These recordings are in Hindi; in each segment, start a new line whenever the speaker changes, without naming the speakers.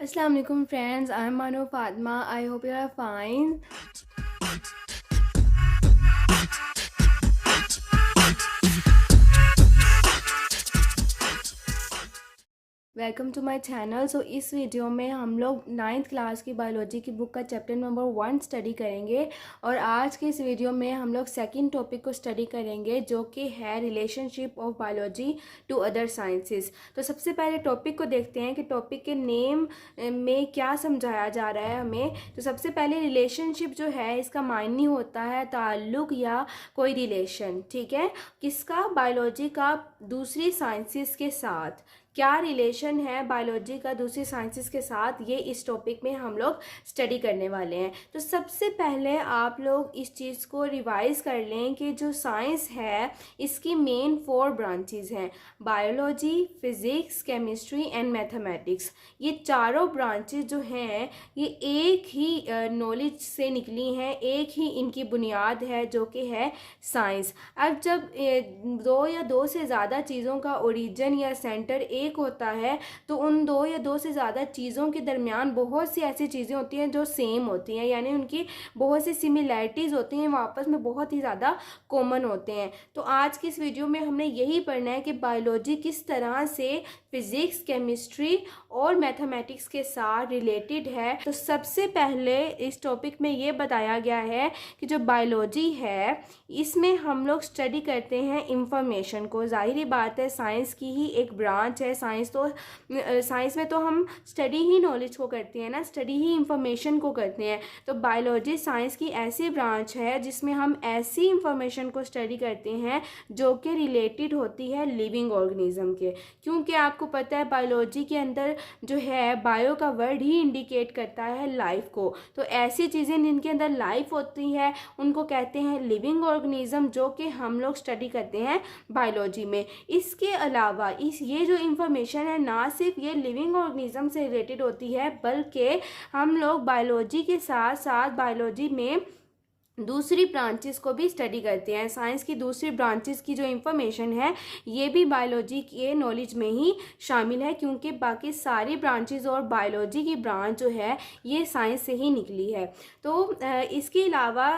Assalamu alaikum friends, I'm Manu Fatma. I hope you are fine. Welcome to my channel. इस वीडियो में हम लोग 9th क्लास की बायोलॉजी की बुक का चैप्टर नंबर 1 स्टडी करेंगे और आज के इस वीडियो में हम लोग सेकंड टॉपिक को स्टडी करेंगे जो कि है relationship of biology to other sciences. तो सबसे पहले टॉपिक को देखते हैं कि टॉपिक के नेम में क्या समझाया जा रहा है हमें। तो सबसे पहले रिलेशनशिप जो है इसका मायने होता है ताल्लुक़ या कोई रिलेशन, ठीक है। किसका? बायोलॉजी का दूसरी साइंसेस के साथ। क्या रिलेशन है बायोलॉजी का दूसरी साइंसेस के साथ, ये इस टॉपिक में हम लोग स्टडी करने वाले हैं। तो सबसे पहले आप लोग इस चीज़ को रिवाइज कर लें कि जो साइंस है इसकी मेन 4 ब्रांचेस हैं, biology, physics, chemistry and mathematics. ये चारों ब्रांचेस जो हैं ये एक ही नॉलेज से निकली हैं, एक ही इनकी बुनियाद है जो कि है साइंस। अब जब दो या दो से ज़्यादा चीज़ों का ओरिजिन या सेंटर एक होता है तो उन दो या दो से ज़्यादा चीज़ों के दरमियान बहुत सी ऐसी चीज़ें होती हैं जो सेम होती हैं, यानी उनकी बहुत सी सिमिलैरिटीज़ होती हैं, वो आपस में बहुत ही ज़्यादा कॉमन होते हैं। तो आज की इस वीडियो में हमने यही पढ़ना है कि बायोलॉजी किस तरह से फिज़िक्स, केमिस्ट्री और मैथमेटिक्स के साथ रिलेटेड है। तो सबसे पहले इस टॉपिक में ये बताया गया है कि जो बायोलॉजी है इसमें हम लोग स्टडी करते हैं इंफॉर्मेशन को। ज़ाहिरी बात है साइंस की ही एक ब्रांच है। साइंस में तो हम स्टडी ही नॉलेज को करते हैं ना, स्टडी ही इंफॉर्मेशन को करते हैं। तो बायोलॉजी साइंस की ऐसी ब्रांच है जिसमें हम ऐसी इंफॉर्मेशन को स्टडी करते हैं जो कि रिलेटेड होती है लिविंग ऑर्गेनिज्म के। क्योंकि आपको पता है बायोलॉजी के अंदर जो है बायो का वर्ड ही इंडिकेट करता है लाइफ को। तो ऐसी चीज़ें जिनके अंदर लाइफ होती है उनको कहते हैं लिविंग ऑर्गेनिज्म, जो कि हम लोग स्टडी करते हैं बायोलॉजी में। इसके अलावा ये जो इंफॉर्मेशन है ना सिर्फ ये लिविंग ऑर्गेनिज्म से रिलेटेड होती है, बल्कि हम लोग बायोलॉजी के साथ साथ बायोलॉजी में दूसरी ब्रांचेस को भी स्टडी करते हैं। साइंस की दूसरी ब्रांचेस की जो इंफॉर्मेशन है ये भी बायोलॉजी के नॉलेज में ही शामिल है, क्योंकि बाकी सारी ब्रांचेस और बायोलॉजी की ब्रांच जो है ये साइंस से ही निकली है। तो इसके अलावा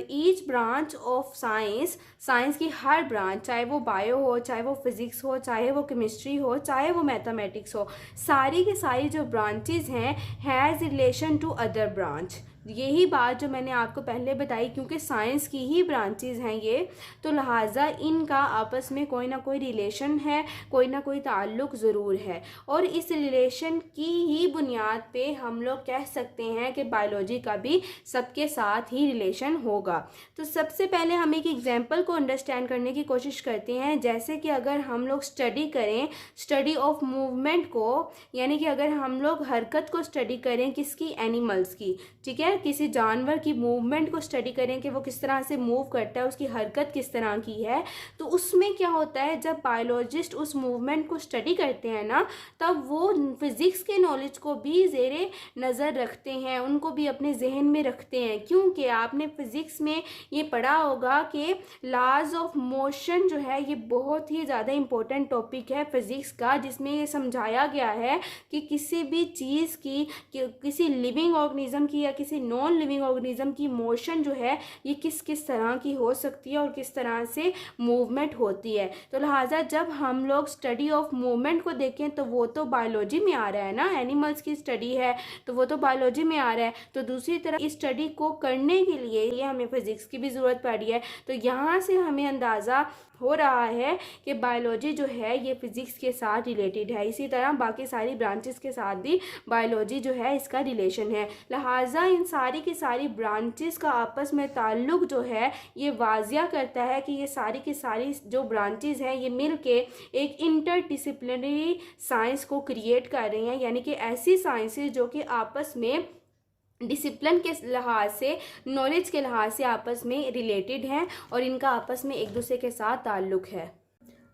ईच ब्रांच ऑफ साइंस की हर ब्रांच, चाहे वो बायो हो, चाहे वो फिज़िक्स हो, चाहे वो केमिस्ट्री हो, चाहे वो मैथमेटिक्स हो, सारी की सारी जो ब्रांचेस हैं has relation to other branch. यही बात जो मैंने आपको पहले बताई, क्योंकि साइंस की ही ब्रांचेस हैं ये, तो लिहाजा इनका आपस में कोई ना कोई रिलेशन है, कोई ना कोई ताल्लुक़ ज़रूर है। और इस रिलेशन की ही बुनियाद पे हम लोग कह सकते हैं कि बायोलॉजी का भी सबके साथ ही रिलेशन होगा। तो सबसे पहले हम एक एग्जांपल को अंडरस्टैंड करने की कोशिश करते हैं। जैसे कि अगर हम लोग स्टडी करें स्टडी ऑफ मूवमेंट को, यानी कि अगर हम लोग हरकत को स्टडी करें किसकी? एनिमल्स की, ठीक है। किसी जानवर की मूवमेंट को स्टडी करें कि वो किस तरह से मूव करता है, उसकी हरकत किस तरह की है, तो उसमें क्या होता है जब बायोलॉजिस्ट उस मूवमेंट को स्टडी करते हैं ना, तब वो फिज़िक्स के नॉलेज को भी ज़ेरे नज़र रखते हैं, उनको भी अपने जहन में रखते हैं। क्योंकि आपने फिज़िक्स में ये पढ़ा होगा कि लॉज ऑफ मोशन जो है ये बहुत ही ज़्यादा इम्पोर्टेंट टॉपिक है फिज़िक्स का, जिसमें ये समझाया गया है कि किसी भी चीज़ की, किसी लिविंग ऑर्गेनिज्म की या किसी नॉन लिविंग ऑर्गेनिज्म की मोशन जो है ये किस किस तरह की हो सकती है और किस तरह से मूवमेंट होती है। तो लिहाजा जब हम लोग स्टडी ऑफ मूवमेंट को देखें तो वो तो बायोलॉजी में आ रहा है ना, एनिमल्स की स्टडी है तो वो तो बायोलॉजी में आ रहा है। तो दूसरी तरफ इस स्टडी को करने के लिए ये हमें फिज़िक्स की भी ज़रूरत पड़ी है। तो यहाँ से हमें अंदाज़ा हो रहा है कि बायोलॉजी जो है ये फिज़िक्स के साथ रिलेटेड है। इसी तरह बाकी सारी ब्रांचेस के साथ भी बायोलॉजी जो है इसका रिलेशन है। लिहाजा इन सारी की सारी ब्रांचेस का आपस में ताल्लुक़ जो है ये वाजिया करता है कि ये सारी की सारी जो ब्रांचेस हैं ये मिल के एक इंटरडिसिप्लिनरी साइंस को क्रिएट कर रही हैं, यानी कि ऐसी साइंसेज जो कि आपस में डिसिप्लिन के लिहाज से, नॉलेज के लिहाज से आपस में रिलेटेड हैं और इनका आपस में एक दूसरे के साथ ताल्लुक़ है।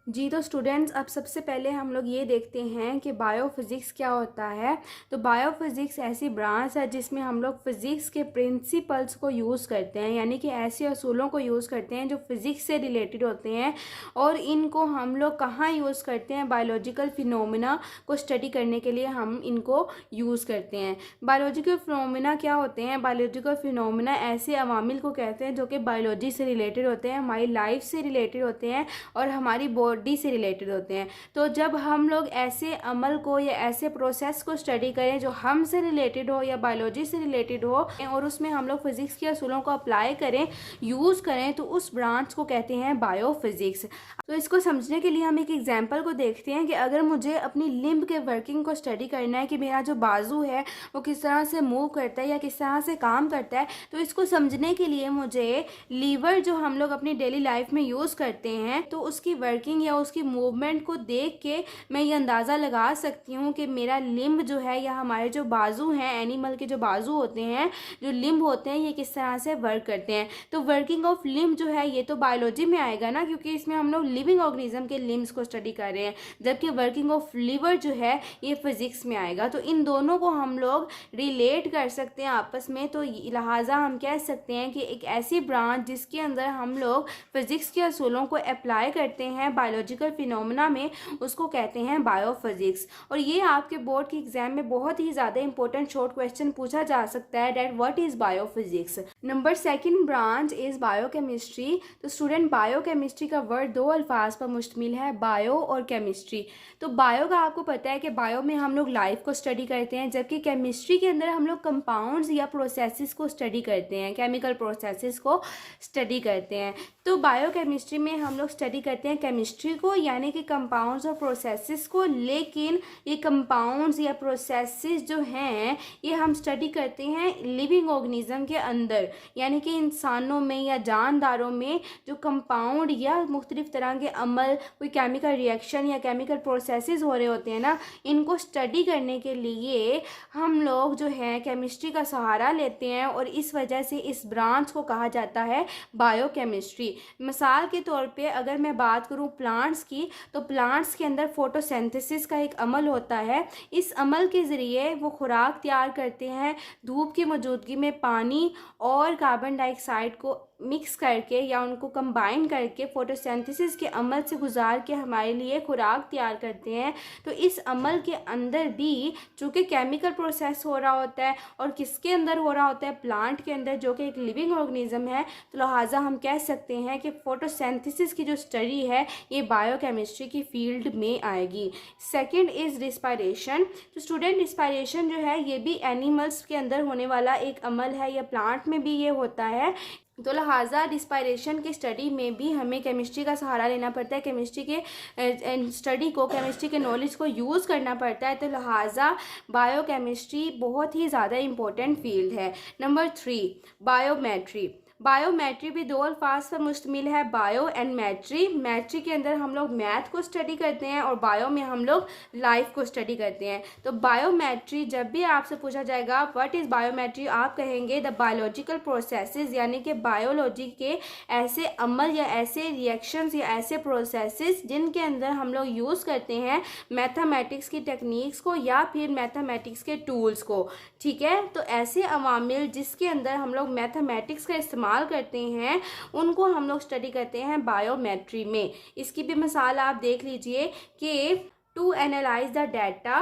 जी तो स्टूडेंट्स, अब सबसे पहले हम लोग ये देखते हैं कि बायोफिज़िक्स क्या होता है। तो बायोफिज़िक्स ऐसी ब्रांच है जिसमें हम लोग फिज़िक्स के प्रिंसिपल्स को यूज़ करते हैं, यानी कि ऐसे असूलों को यूज़ करते हैं जो फिज़िक्स से रिलेटेड होते हैं। और इनको हम लोग कहाँ यूज़ करते हैं? बायोलॉजिकल फिनोमिना को स्टडी करने के लिए हम इनको यूज़ करते हैं। बायोलॉजिकल फिनोमिना क्या होते हैं? बायोलॉजिकल फिनोमिना ऐसे अवामिल को कहते हैं जो कि बायोलॉजी से रिलेटेड होते हैं, हमारी लाइफ से रिलेटेड होते हैं और हमारी बॉडी से रिलेटेड होते हैं। तो जब हम लोग ऐसे अमल को या ऐसे प्रोसेस को स्टडी करें जो हमसे रिलेटेड हो या बायोलॉजी से रिलेटेड हो और उसमें हम लोग फिजिक्स के असूलों को अप्लाई करें, यूज़ करें, तो उस ब्रांच को कहते हैं बायोफिजिक्स। तो इसको समझने के लिए हम एक एग्जाम्पल को देखते हैं कि अगर मुझे अपनी लिम्ब के वर्किंग को स्टडी करना है कि मेरा जो बाजू है वो किस तरह से मूव करता है या किस तरह से काम करता है, तो इसको समझने के लिए मुझे लीवर जो हम लोग अपनी डेली लाइफ में यूज़ करते हैं, तो उसकी वर्किंग या उसकी मूवमेंट को देख के मैं ये अंदाज़ा लगा सकती हूँ कि मेरा लिम्ब जो है या हमारे जो बाजू हैं, एनिमल के जो बाजू होते हैं, जो लिम्ब होते हैं, ये किस तरह से वर्क करते हैं। तो वर्किंग ऑफ लिम्ब जो है ये तो बायोलॉजी में आएगा ना, क्योंकि इसमें हम लोग लिविंग ऑर्गेनिज्म के लिम्ब्स को स्टडी कर रहे हैं, जबकि वर्किंग ऑफ लीवर जो है ये फिजिक्स में आएगा। तो इन दोनों को हम लोग रिलेट कर सकते हैं आपस में। तो लिहाजा हम कह सकते हैं कि एक ऐसी ब्रांच जिसके अंदर हम लोग फिजिक्स के असूलों को अप्लाई करते हैं बायोलॉजिकल फिनोमेना में, उसको कहते हैं बायोफिजिक्स। और ये आपके बोर्ड के एग्जाम में बहुत ही ज़्यादा इंपॉर्टेंट शॉर्ट क्वेश्चन पूछा जा सकता है, that what is biophysics. Number second branch is biochemistry. तो स्टूडेंट, बायोकेमिस्ट्री का वर्ड दो अल्फाज पर मुश्तमिल है, बायो और केमिस्ट्री। तो बायो का आपको पता है कि बायो में हम लोग लाइफ को स्टडी करते हैं, जबकि केमिस्ट्री के अंदर हम लोग कंपाउंड्स या प्रोसेसेस को स्टडी करते हैं, केमिकल प्रोसेसेस को स्टडी करते हैं। तो बायोकेमिस्ट्री में हम लोग स्टडी करते हैं केमिस्ट्री को, यानी कि कंपाउंड्स और प्रोसेसेस को, लेकिन ये कंपाउंड्स या प्रोसेसेस जो हैं ये हम स्टडी करते हैं लिविंग ऑर्गेनिज्म के अंदर, यानी कि इंसानों में या जानदारों में जो कंपाउंड या मुख्तलिफ तरह के अमल, कोई केमिकल रिएक्शन या केमिकल प्रोसेसेस हो रहे होते हैं ना, इनको स्टडी करने के लिए हम लोग जो है केमिस्ट्री का सहारा लेते हैं, और इस वजह से इस ब्रांच को कहा जाता है बायोकेमिस्ट्री। मिसाल के तौर पे अगर मैं बात करूं प्लांट्स की, तो प्लांट्स के अंदर फोटोसिंथेसिस का एक अमल होता है। इस अमल के ज़रिए वो खुराक तैयार करते हैं, धूप की मौजूदगी में पानी और कार्बन डाइऑक्साइड को मिक्स करके या उनको कंबाइन करके फोटोसिंथेसिस के अमल से गुजार के हमारे लिए खुराक तैयार करते हैं। तो इस अमल के अंदर भी चूँकि केमिकल प्रोसेस हो रहा होता है, और किसके अंदर हो रहा होता है? प्लांट के अंदर, जो कि एक लिविंग ऑर्गेनिज्म है। तो लिहाजा हम कह सकते हैं कि फोटोसिंथेसिस की जो स्टडी है ये बायोकेमिस्ट्री की फील्ड में आएगी। Second is respiration. तो स्टूडेंट, रिस्पायरेशन जो है ये भी एनिमल्स के अंदर होने वाला एक अमल है, या प्लांट में भी ये होता है। तो लिहाजा रिस्पायरेशन की स्टडी में भी हमें केमिस्ट्री का सहारा लेना पड़ता है, केमिस्ट्री के स्टडी को, केमिस्ट्री के नॉलेज को यूज़ करना पड़ता है। तो लिहाजा बायोकेमिस्ट्री बहुत ही ज़्यादा इम्पोर्टेंट फील्ड है। Number 3, biometry. बायोमेट्री भी दो अल्फाज पर मुश्तमिल है, बायो एंड मैट्री। मैट्री के अंदर हम लोग मैथ को स्टडी करते हैं और बायो में हम लोग लाइफ को स्टडी करते हैं। तो बायोमेट्री, जब भी आपसे पूछा जाएगा व्हाट इज़ बायोमेट्री, आप कहेंगे द बायोलॉजिकल प्रोसेसेस, यानी कि बायोलॉजी के ऐसे अमल या ऐसे रिएक्शंस या ऐसे प्रोसेसेस जिनके अंदर हम लोग यूज़ करते हैं मैथमेटिक्स की टेक्निक्स को या फिर मैथमेटिक्स के टूल्स को। ठीक है, तो ऐसे अवामिल जिसके अंदर हम लोग मैथमेटिक्स का इस्तेमाल करते हैं, उनको हम लोग स्टडी करते हैं बायोमेट्री में। इसकी भी मिसाल आप देख लीजिए कि to analyse the data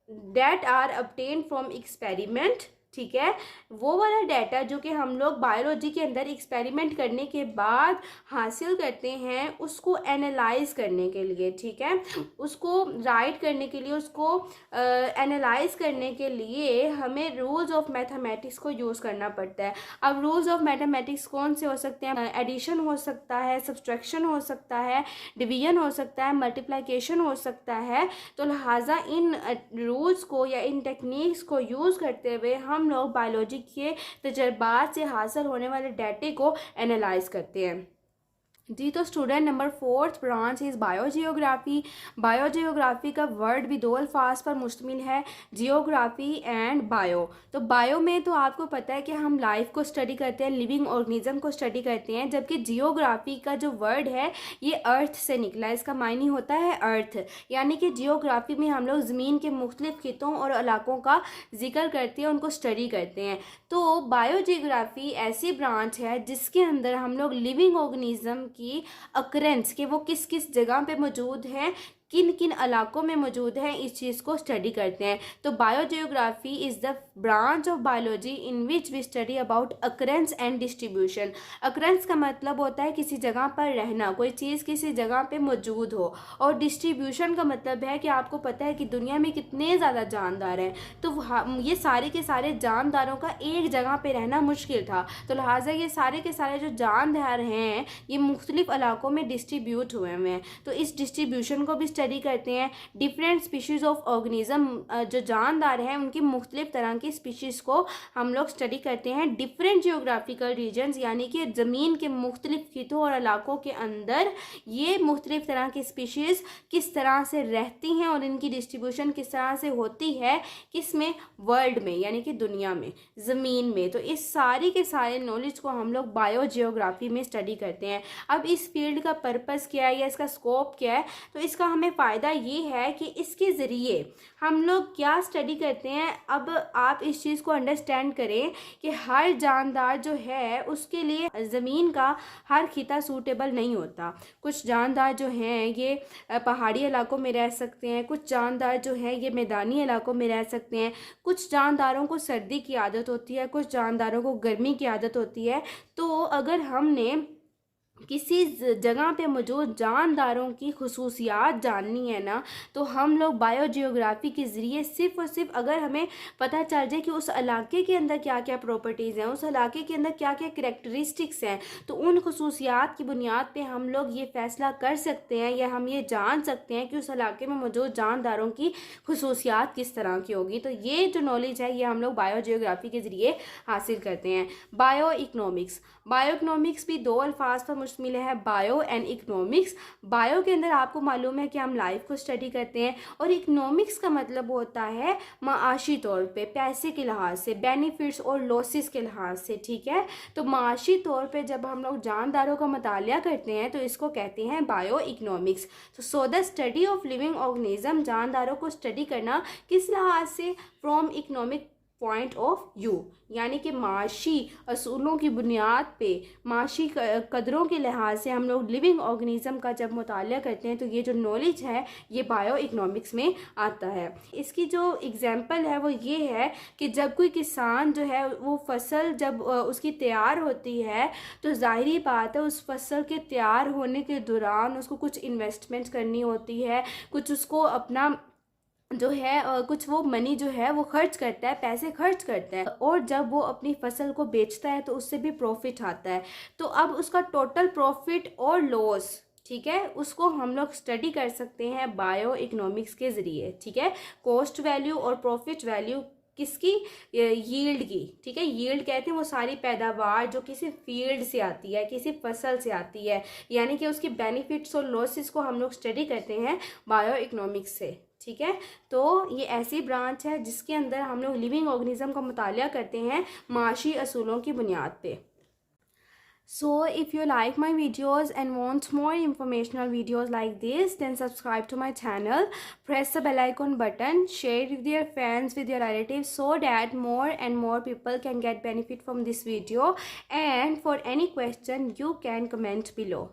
that are obtained from experiment. ठीक है, वो वाला डाटा जो कि हम लोग बायोलॉजी के अंदर एक्सपेरिमेंट करने के बाद हासिल करते हैं, उसको एनालाइज करने के लिए, ठीक है, उसको राइट करने के लिए, उसको एनालाइज करने के लिए हमें रूल्स ऑफ मैथमेटिक्स को यूज़ करना पड़ता है। अब रूल्स ऑफ मैथमेटिक्स कौन से हो सकते हैं? एडिशन हो सकता है, सब्सट्रैक्शन हो सकता है, डिवीजन हो सकता है, मल्टीप्लिकेशन हो सकता है। तो लिहाजा इन रूल्स को या इन टेक्निक्स को यूज़ करते हुए हम लोग बायोलॉजी के तजर्बात से हासिल होने वाले डाटे को एनालाइज करते हैं। जी, तो student number 4th branch is biogeography. Biogeography का वर्ड भी दो अल्फाज पर मुश्तमिल है, जियोग्राफी एंड बायो। तो बायो में तो आपको पता है कि हम लाइफ को स्टडी करते हैं, लिविंग ऑर्गेनिज्म को स्टडी करते हैं, जबकि जियोग्राफी का जो वर्ड है ये अर्थ से निकला है, इसका मायने होता है अर्थ। यानी कि जियोग्राफी में हम लोग ज़मीन के मुख्तलिफ खितों और इलाकों का जिक्र करते हैं, उनको स्टडी करते हैं। तो बायोजियोग्राफी ऐसी ब्रांच है जिसके अंदर हम लोग लिविंग ऑर्गेनिज्म की अकरेंस के वो किस किस जगह पे मौजूद हैं, किन किन इलाकों में मौजूद है, इस चीज़ को स्टडी करते हैं। तो biogeography is the branch of biology in which we study about occurrence and distribution. Occurrence का मतलब होता है किसी जगह पर रहना, कोई चीज़ किसी जगह पे मौजूद हो, और डिस्ट्रीब्यूशन का मतलब है कि आपको पता है कि दुनिया में कितने ज़्यादा जानदार हैं, तो ये सारे के सारे जानदारों का एक जगह पर रहना मुश्किल था, तो लिहाजा ये सारे के सारे जो जानदार हैं ये मुख्तलिफ इलाकों में डिस्ट्रीब्यूट हुए हैं। तो इस डिस्ट्रीब्यूशन को भी स्टडी करते हैं। डिफरेंट स्पीशीज़ ऑफ ऑर्गेनिज्म जो जानदार हैं उनकी मुख्तलिफ तरह की स्पीशीज़ को हम लोग स्टडी करते हैं। डिफरेंट जियोग्राफिकल रीजन्स यानी कि ज़मीन के मुख्तलिफ खितों और इलाकों के अंदर ये मुख्तलिफ तरह की स्पीशीज़ किस तरह से रहती हैं और इनकी डिस्ट्रीब्यूशन किस तरह से होती है, किस में, वर्ल्ड में, यानी कि दुनिया में, ज़मीन में। तो इस सारी के सारे नॉलेज को हम लोग बायोजियोग्राफी में स्टडी करते हैं। अब इस फील्ड का पर्पस क्या है या इसका स्कोप क्या है, तो इसका हमें फ़ायदा ये है कि इसके ज़रिए हम लोग क्या स्टडी करते हैं। अब आप इस चीज़ को अंडरस्टैंड करें कि हर जानदार जो है उसके लिए ज़मीन का हर खिता सूटेबल नहीं होता। कुछ जानदार जो हैं ये पहाड़ी इलाकों में रह सकते हैं, कुछ जानदार जो है ये मैदानी इलाकों में रह सकते हैं, कुछ जानदारों को सर्दी की आदत होती है, कुछ जानदारों को गर्मी की आदत होती है। तो अगर हमने किसी जगह पे मौजूद जानदारों की खुसूसियात जाननी है ना, तो हम लोग बायोजियोग्राफी के ज़रिए सिर्फ़ और सिर्फ अगर हमें पता चल जाए कि उस इलाके के अंदर क्या क्या प्रॉपर्टीज़ हैं, उस इलाके के अंदर क्या क्या करैक्टरिस्टिक्स हैं, तो उन खुसूसियात की बुनियाद पे हम लोग ये फ़ैसला कर सकते हैं या हम ये जान सकते हैं कि उस इलाके में मौजूद जानदारों की खुसूसियात किस तरह की होगी। तो ये जो नॉलेज है ये हम लोग बायोजियोग्राफी के ज़रिए हासिल करते हैं। बायो इकनॉमिक्स, बायो इकनॉमिक्स भी दो अल्फाज पर मुश्तमिल है, बायो एंड इकनॉमिक्स। बायो के अंदर आपको मालूम है कि हम लाइफ को स्टडी करते हैं, और इकनॉमिक्स का मतलब होता है माशी तौर पे, पैसे के लिहाज से, बेनिफिट्स और लॉसेस के लिहाज से, ठीक है। तो माशी तौर पे जब हम लोग जानदारों का मुतालिया करते हैं तो इसको कहते हैं बायो इकनॉमिक्स। तो so the study of living organism, जानदारों को स्टडी करना किस लिहाज से, from economic point of view, यानी कि माशी असूलों की बुनियाद पे, माशी कदरों के लिहाज से हम लोग लिविंग ऑर्गेनिज्म का जब मुतालिया करते हैं तो ये जो नॉलेज है ये बायो इकनॉमिक्स में आता है। इसकी जो एग्जांपल है वो ये है कि जब कोई किसान जो है वो फसल जब उसकी तैयार होती है तो ज़ाहिरी बात है उस फसल के तैयार होने के दौरान उसको कुछ इन्वेस्टमेंट करनी होती है, कुछ उसको अपना जो है कुछ वो मनी जो है वो खर्च करता है, पैसे खर्च करता है, और जब वो अपनी फसल को बेचता है तो उससे भी प्रॉफिट आता है। तो अब उसका टोटल प्रॉफिट और लॉस, ठीक है, उसको हम लोग स्टडी कर सकते हैं बायो इकनॉमिक्स के ज़रिए, ठीक है। कॉस्ट वैल्यू और प्रॉफिट वैल्यू किसकी, यील्ड की, ठीक है। यील्ड कहते हैं वो सारी पैदावार जो किसी फील्ड से आती है, किसी फसल से आती है, यानी कि उसके बेनिफिट्स और लॉसेस को हम लोग स्टडी करते हैं बायो इकनॉमिक्स से, ठीक है। तो ये ऐसी ब्रांच है जिसके अंदर हम लोग लिविंग ऑर्गेनिज्म का मुतालिया करते हैं माशी असूलों की बुनियाद पे। So if you like my videos and want more informational videos like this, then subscribe to my channel, press the bell icon button, share it with your friends, with your relatives, so that more and more people can get benefit from this video. And for any question you can comment below.